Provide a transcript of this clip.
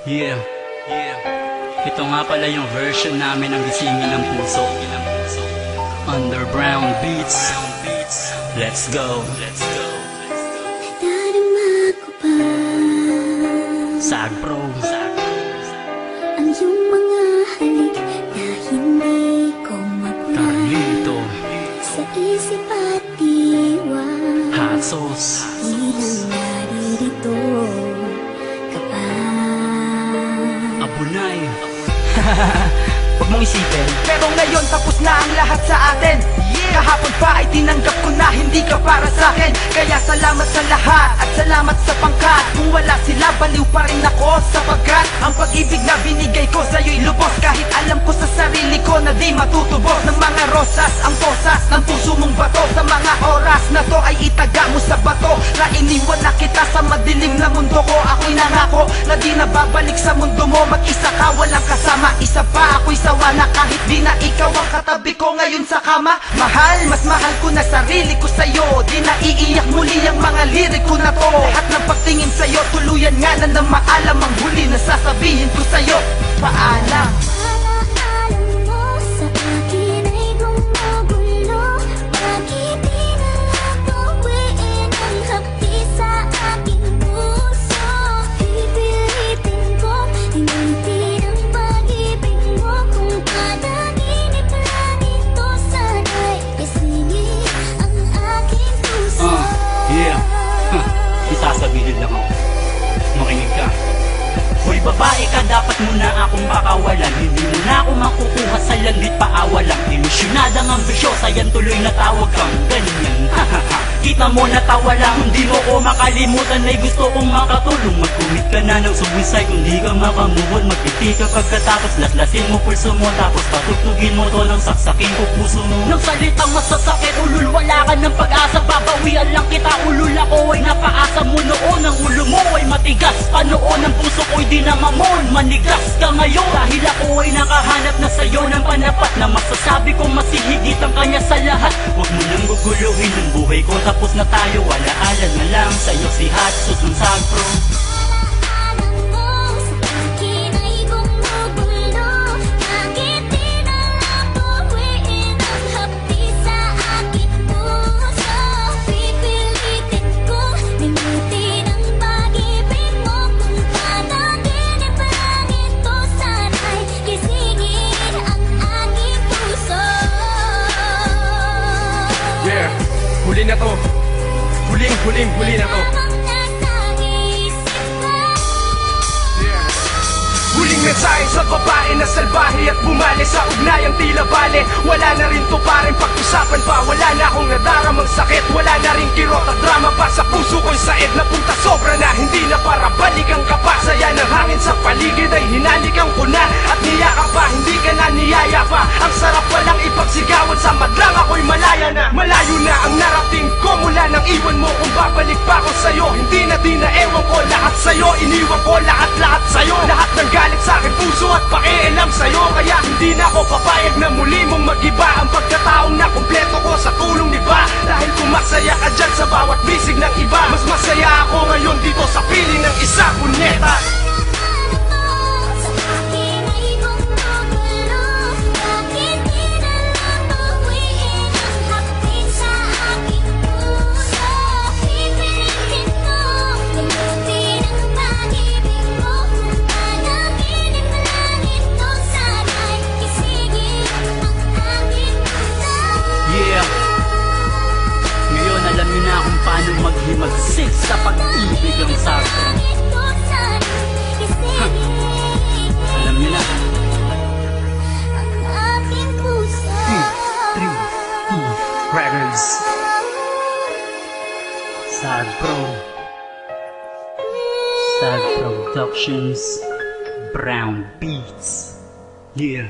Yeah, ito nga pala yung version namin ng Gisingin ng Puso. Underground beats. Let's go. Nadarama ko pa Sag Pro. ang iyong mga halik na hindi ko mapuna Carlito. sa isip at diwa. Hot sauce. Ilang naririto ka pa. Abunay. Huwag mong isipin, pero ngayon tapos na ang lahat sa atin. Kahapon pa ay tinanggap ko na hindi ka para sa akin. Kaya salamat sa lahat at salamat sa pangkat. Kung wala sila, baliw pa rin ako sapagkat ang pag-ibig na binigay ko sa'yo'y lubos. Kahit alam ko sa sarili ko na di matutubos ng mga rosas, ang posas ng puso mong bato. Sa mga oras na to ay itaga mo sa bato na iniwan na kita sa madilim na mundo ko. Ako'y nangako na di na babalik sa mundo mo. Mag-isa ka, walang kasama. Isa pa ako'y sawa na kahit di na ikaw ang katabi ko ngayon sa kama. Mahal, mas mahal ko na sarili ko sa'yo. Di na iiyak muli ang mga lirik ko na to. Lahat ng pagtingin sa'yo, tuluyan nga na maalam. Ang huli na sasabihin ko sa'yo, paalam. Alaala mo sa akin ay gumugulo. Bakit di na lang tuwiin ang hapdi sa aking puso? Pipilitin kong limutin ang pag-ibig mo. Kung panaginip lang ito, sana'y isingin ang aking puso. Yeah. Isasabihin lang ako. Makinig ka. Hoy babae ka, dapat mo na akong pakawalan. Hindi mo na ako makukuha sa langit paawalang. Ilusyonadang ambisyosa, yan tuloy na tawag kang ganyan. Kita mo natawa lang, hindi mo ko makalimutan. Ay gusto kong makatulong. Mag-commit ka na ng suicide kung di ka makamuvon. Magpiti ka pagkatapos laslasin mo pulso mo. Tapos patutugin mo to ng saksakin ko puso mo. Nang salitang masasakit, ulul wala ka ng pag-asa. Babawian lang kita, ulul ako ay napaasa mo noon. Ang ulo mo ay matigas pa noon. Ang puso ko'y di na mamon, manigas ka ngayon. Dahil ako ay nakahanap na sa'yo ng panapat na masasabi kong masihigit ang kanya sa lahat. Huwag mo nang guguluhin ang buhay ko, tapos na tayo. Alaala na lang sa'yo si Hot Sauce ng Sag Pro. Alaala mo sa akin ay gumugulo. Bakit di na lang tuwiin ang hapdi sa aking puso? Pipilitin kong limutin ang pag-ibig mo. Kung panaginip lang ito, sana'y gisingin ang aking puso. Yeah, huli na to. Huli na to. Habang nasa isip ko, Huling mensahe sa babae na salbahe at bumali sa ugnayang tila bale. Wala na rin to paring pag-usapan pa. Wala na akong nadaramang sakit. Wala na rin kirot at drama pa. Sa puso ko'y said na punta sobra na. Hindi na para balikan ka pa. Saya ng hangin sa paligid ay hinalikan ko na. At niyakap pa, hindi ka na niyaya pa. Ang sarap walang ipagsigawan. Sa madlang ako'y malaya na. Malayo na ang narating ko mula nang iwan mo. Kung babalik pa ako sa'yo, hindi na ewan ko. Lahat sa'yo, iniwan ko lahat sa'yo. Lahat ng galit sa'kin, puso at pakialam sa'yo. Kaya hindi na ako papayag na muli mong mag-iba. Ang pagkataong na kumpleto ko sa tulong ni ba. Dahil kung masaya ka dyan sa bawat bisig ng iba, mas masaya ako ngayon dito sa piling ng isa, puneta. sa akin ay gumugulo. Bakit di na lang tuwiin ang hapdi sa aking puso? Pipilitin kong limutin ang pag-ibig mo. Kung panaginip lang ito, sana'y gisingin ang aking puso. Yeah. Ngayon alam niyo na kung paano maghimagsik sa pag-ibig ang Sag Pro. Ito, sana'y gisingin Alam niyo na. ang aking puso. 3 Records. Sag Pro. Sag Productions. Brown Beats. Yeah.